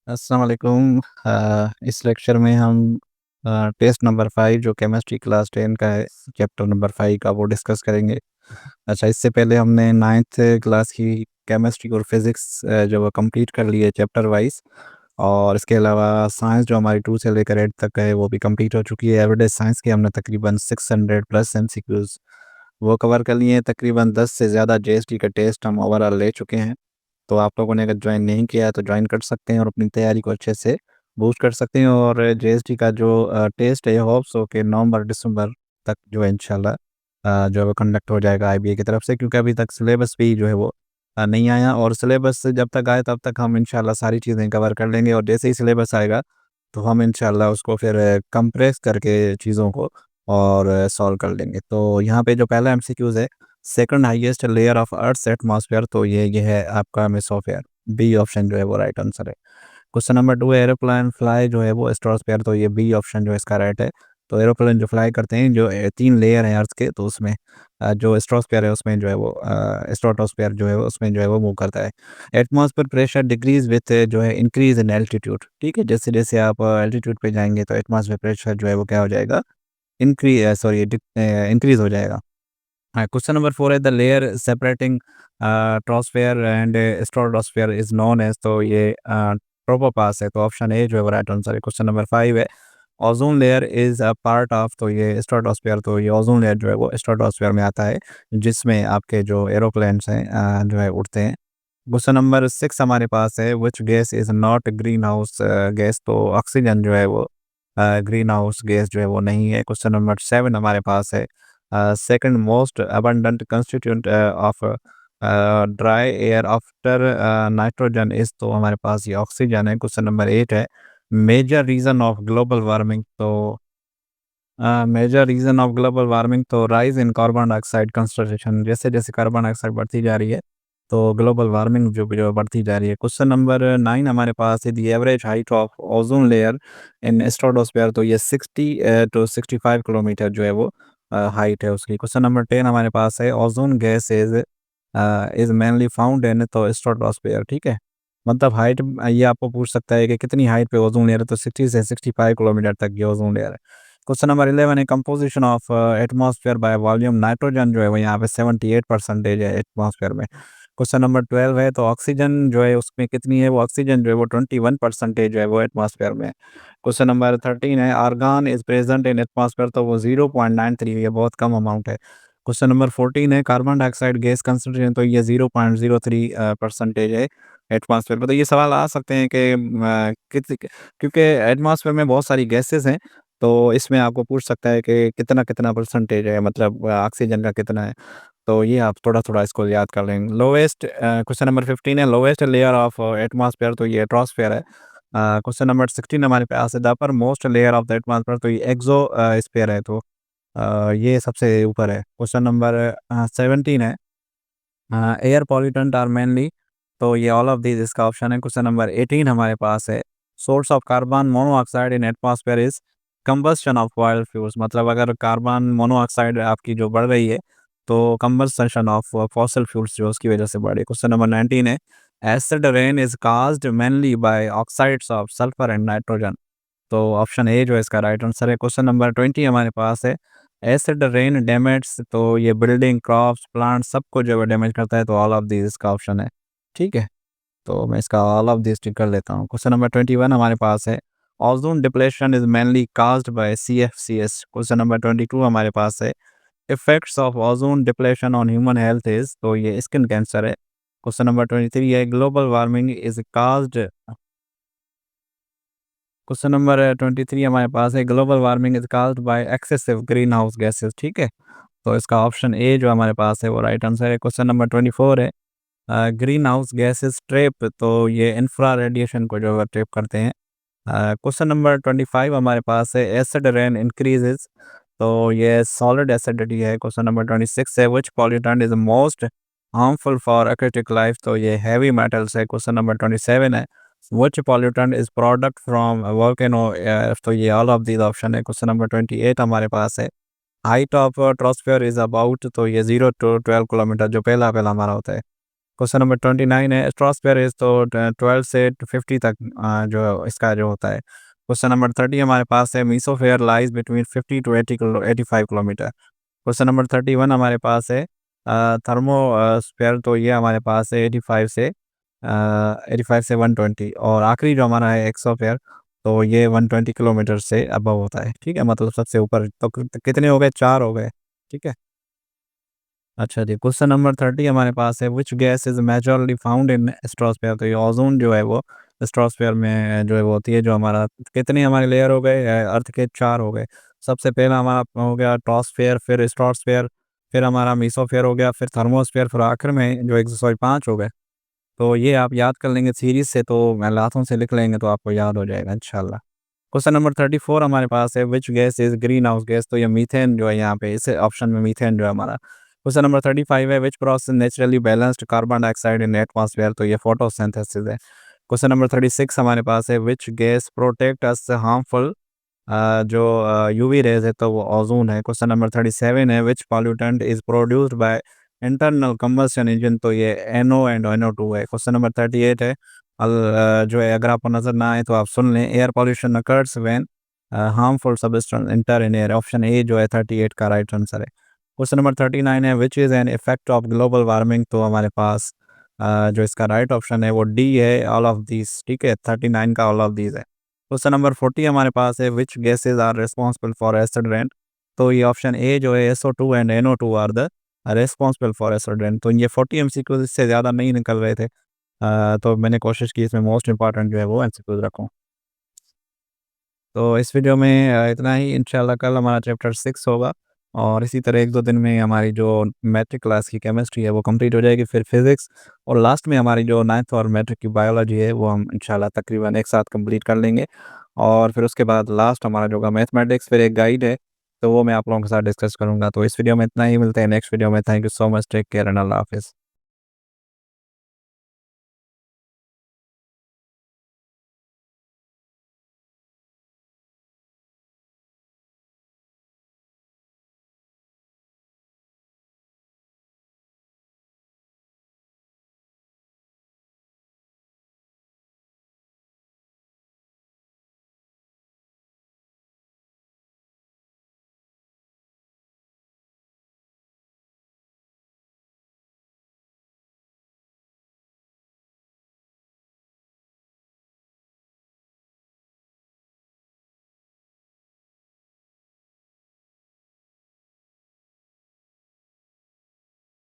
अस्सलाम वालेकुम। इस लेक्चर में हम टेस्ट नंबर 5 जो केमिस्ट्री क्लास 10 का है, चैप्टर नंबर 5 का वो डिस्कस करेंगे। अच्छा, इससे पहले हमने 9th क्लास की केमिस्ट्री और फिज़िक्स जो वो कंप्लीट कर ली है चैप्टर वाइज़। और इसके अलावा साइंस जो हमारी 2 से लेकर 8 तक है वो भी कंप्लीट हो चुकी है। एवरेज साइंस के हमने तकरीबन 600 प्लस एमसीक्यूज़ वो कवर कर लिए हैं। तकरीबन 10 से ज़्यादा जीएसटी का टेस्ट हम ओवरऑल ले चुके हैं। तो आप लोगों ने अगर जॉइन नहीं किया है तो जॉइन कर सकते हैं और अपनी तैयारी को अच्छे से बूस्ट कर सकते हैं। और जीएसटी का जो टेस्ट है होप्स हो कि नवंबर-दिसंबर तक जो है इंशाल्लाह जो है वो कंडक्ट हो जाएगा आईबीए की तरफ से, क्योंकि अभी तक सिलेबस भी जो है वो नहीं आया। और सिलेबस जब तक आए तब तक हम इंशाल्लाह सारी चीज़ें कवर कर लेंगे, और जैसे ही सिलेबस आएगा तो हम इंशाल्लाह उसको फिर कंप्रेस करके चीज़ों को और सॉल्व कर लेंगे। तो यहाँ पे जो पहला एमसीक्यूज़ है, second highest layer of earth's atmosphere, तो ये है आपका मेसोस्फेयर। बी ऑप्शन जो है वो राइट आंसर है। क्वेश्चन नंबर 2 है, एरोप्लेन फ्लाई जो है वो स्ट्रोस्फेयर, तो ये बी ऑप्शन जो है इसका राइट है। तो एरोप्लेन जो फ्लाई करते हैं, जो 3 लेयर हैं अर्थ के, तो उसमें जो स्ट्रोस्फेयर है उसमें जो है वो स्ट्रेटोस्फेयर जो है उसमें जो है वो मूव करता है। एटमॉस्फेयर प्रेशर डिक्रीज विथ जो है इंक्रीज इन एल्टीट्यूड। ठीक है, जैसे जैसे आप एल्टीट्यूड पे जाएंगे तो एटमॉस्फेयर प्रेशर जो है वो क्या हो जाएगा, इंक्रीज हो जाएगा। क्वेश्चन नंबर 4 है, the layer separating troposphere and stratosphere is known as, तो ये ट्रोपोपास है। तो ऑप्शन ए जो है वो राइट आंसर है। क्वेश्चन नंबर 5 है, ozone layer is a part of, तो ये स्ट्रेटोस्फेयर, तो ये ओजोन लेयर जो है वो स्ट्रेटोस्फेयर में आता है, जिसमें आपके जो एरोप्लेन्स हैं जो है उड़ते हैं। क्वेश्चन नंबर 6 हमारे पास है, which gas is not green house gas, तो ऑक्सीजन जो है वो ग्रीन हाउस गैस जो है वो नहीं है। क्वेश्चन नंबर 7 हमारे पास है, second most abundant constituent of dry air after nitrogen is, तो हमारे पास ये ऑक्सीजन है। क्वेश्चन नंबर 8 है, major reason of global warming, तो major reason of global warming, तो rise in carbon dioxide concentration, जैसे जैसे कार्बन डाइऑक्साइड बढ़ती जा रही है तो ग्लोबल वार्मिंग जो बढ़ती जा रही है। क्वेश्चन नंबर 9 हमारे पास है, the average height of ozone layer in stratosphere, तो ये 60 टू 65 किलोमीटर जो है वो हाइट है उसकी। क्वेश्चन नंबर 10 हमारे पास है, ozone gas is mainly found in तो स्ट्रेटोस्फेयर। ठीक है, मतलब हाइट ये आपको पूछ सकता है कि कितनी हाइट पे ओजोन लेयर है, तो 60 से 65 किलोमीटर तक ये ओजोन लेयर है। क्वेश्चन नंबर 11 है, composition of atmosphere by volume, nitrogen जो है वो यहाँ पे 78% है एटमॉस्फेयर में। क्वेश्चन नंबर 12 है, तो ऑक्सीजन जो है उसमें कितनी है, वो ऑक्सीजन जो है वो 21% जो है वो एटमॉस्फेयर में। क्वेश्चन नंबर 13 है, argon is present in atmosphere, तो वो 0.93, ये बहुत कम अमाउंट है। क्वेश्चन नंबर 14 है, कार्बन डाइऑक्साइड गैस कंसंट्रेशन, तो ये 0.03 परसेंटेज है एटमॉस्फेयर में। तो ये सवाल आ सकते हैं कि क्योंकि एटमॉस्फेयर में बहुत सारी गैसेस हैं, तो इसमें आपको पूछ सकता है कि कितना कितना परसेंटेज है, मतलब ऑक्सीजन का कितना है। तो ये आप थोड़ा-थोड़ा इसको याद कर लेंगे। लोएस्ट क्वेश्चन नंबर 15 है, लोएस्ट लेयर ऑफ एटमॉस्फेयर, तो ये ट्रॉस्फेयर है। क्वेश्चन नंबर 16 हमारे पास है, the upper most layer of the atmosphere, तो ये स्फीयर है, तो ये सबसे ऊपर है। क्वेश्चन नंबर 17 है, एयर पॉल्यूटेंट आर मेनली, तो ये ऑल ऑफ दीज इसका ऑप्शन है। क्वेश्चन नंबर 18 हमारे पास है, source of carbon monoxide in atmosphere is combustion of oil fuels, मतलब अगर कार्बन मोनोऑक्साइड आपकी जो बढ़ रही है तो कंबस्शन ऑफ फॉसिल फ्यूल्स जो उसकी वजह से बढ़ रही है। क्वेश्चन नंबर 19 है, acid rain is caused mainly by oxides of sulphur and nitrogen, तो ऑप्शन ए जो है इसका राइट आंसर है। क्वेश्चन नंबर 20 हमारे पास है, एसिड रेन डैमेज, तो ये बिल्डिंग क्रॉप्स प्लांट सबको जो है डैमेज करता है, तो ऑल ऑफ दिस इसका ऑप्शन है। ठीक है, तो मैं इसका ऑल ऑफ दिस टिक कर लेता हूँ। क्वेश्चन नंबर 21 हमारे पास है, ozone depletion is mainly caused by CFCs. Question number 22 हमारे पास है, effects of ozone depletion on human health is, तो ये स्किन कैंसर है। क्वेश्चन नंबर 23 है, global warming is caused, question number 23 हमारे पास है, global warming is caused by excessive green house gases. ठीक है, तो इसका ऑप्शन ए जो हमारे पास है वो राइट आंसर है। क्वेश्चन नंबर 24 है, ग्रीन हाउस गैसेस ट्रैप, तो ये इंफ्रा रेडिएशन को जो है ट्रैप करते हैं। क्वेश्चन नंबर 25 हमारे पास है, एसिड रेन इंक्रीजेस, तो ये सॉलिड एसिडिटी है। क्वेश्चन नंबर 26 है, which pollutant is most harmful for aquatic life, तो ये हैवी मेटल्स है। क्वेश्चन नंबर 27 है, which pollutant is product from volcano, तो ये ऑल ऑफ दीज ऑप्शन है। क्वेश्चन नंबर 28 हमारे पास है, height of troposphere is about, तो ये 0 to 12 किलोमीटर जो पहला पहला हमारा होता है। क्वेश्चन नंबर 29 है स्ट्रॉस्फेयर इज़ तो 12 से 50 तक जो इसका जो होता है। क्वेश्चन नंबर 30 हमारे पास है mesosphere lies between 50 to 85 kilometre. Question number 31 हमारे पास है स्फीयर तो ये हमारे पास है 85 से 120 और आखिरी जो हमारा है एक्सोस्फीयर तो ये 120 किलोमीटर से अबव होता है, ठीक है? मतलब सबसे ऊपर तो कितने हो गए? 4 हो गए, ठीक है? अच्छा जी, क्वेश्चन नंबर 30 हमारे पास है which gas is majorly found in stratosphere तो ये ओज़ोन जो है वो स्ट्रॉस्फेयर में जो है वो होती है जो हमारा कितने हमारे लेयर हो गए अर्थ के 4 हो गए। सबसे पहला हमारा हो गया ट्रॉस्फेयर, फिर स्ट्रॉस्फेयर, फिर हमारा मेसोस्फेयर हो गया, फिर थर्मोस्फेयर, फिर आखिर में जो एक सॉरी 5 हो गए। तो ये आप याद कर लेंगे सीरीज़ से तो हाथों से लिख लेंगे तो आपको याद हो जाएगा इंशाल्लाह। क्वेश्चन नंबर 34 हमारे पास है which gas is green house gas तो ये मीथेन जो है यहाँ पे इस ऑप्शन में मीथेन जो है हमारा। क्वेश्चन नंबर 35 है which process naturally balanced carbon dioxide in atmosphere तो ये फोटोसिंथेसिस है। क्वेश्चन नंबर 36 हमारे पास है which gas protect us harmful जो यूवी रेज़ है तो वो ओज़ोन है। क्वेश्चन नंबर 37 है which pollutant is produced by internal combustion engine तो ये NO एंड NO2 है। क्वेश्चन नंबर 38 है जो है अगर आपको नज़र ना आए तो आप सुन लें air pollution occurs when harmful substance enter in air option A जो है 38 का राइट आंसर है। क्वेश्चन नंबर 39 है which is an effect of global warming तो हमारे पास जो इसका राइट ऑप्शन है वो डी है ऑल ऑफ दीज़ ठीक है 39 का ऑल ऑफ दीज़ है। क्वेश्चन नंबर 40 हमारे पास है which gases are responsible for acid rain तो ये ऑप्शन ए जो है SO2 and NO2 are the responsible for acid rain तो ये 40 एमसीक्यूज इससे ज़्यादा नहीं निकल रहे थे। तो मैंने कोशिश की इसमें मोस्ट इम्पोर्टेंट जो है वो एमसीक्यूज रखूँ। तो इस वीडियो में इतना ही इंशाल्लाह कल हमारा चैप्टर 6 होगा और इसी तरह 1-2 दिन में हमारी जो मैट्रिक क्लास की केमिस्ट्री है वो कंप्लीट हो जाएगी, फिर फिज़िक्स और लास्ट में हमारी जो 9th और मैट्रिक की बायोलॉजी है वो हम इंशाल्लाह तकरीबन एक साथ कंप्लीट कर लेंगे। और फिर उसके बाद लास्ट हमारा जो होगा मैथमेटिक्स फिर एक गाइड है, तो वो मैं आप लोगों के साथ डिस्कस करूँगा। तो इस वीडियो में इतना ही, मिलते हैं नेक्स्ट वीडियो में। Thank you so much, take care and अल्लाह हाफ़िज़।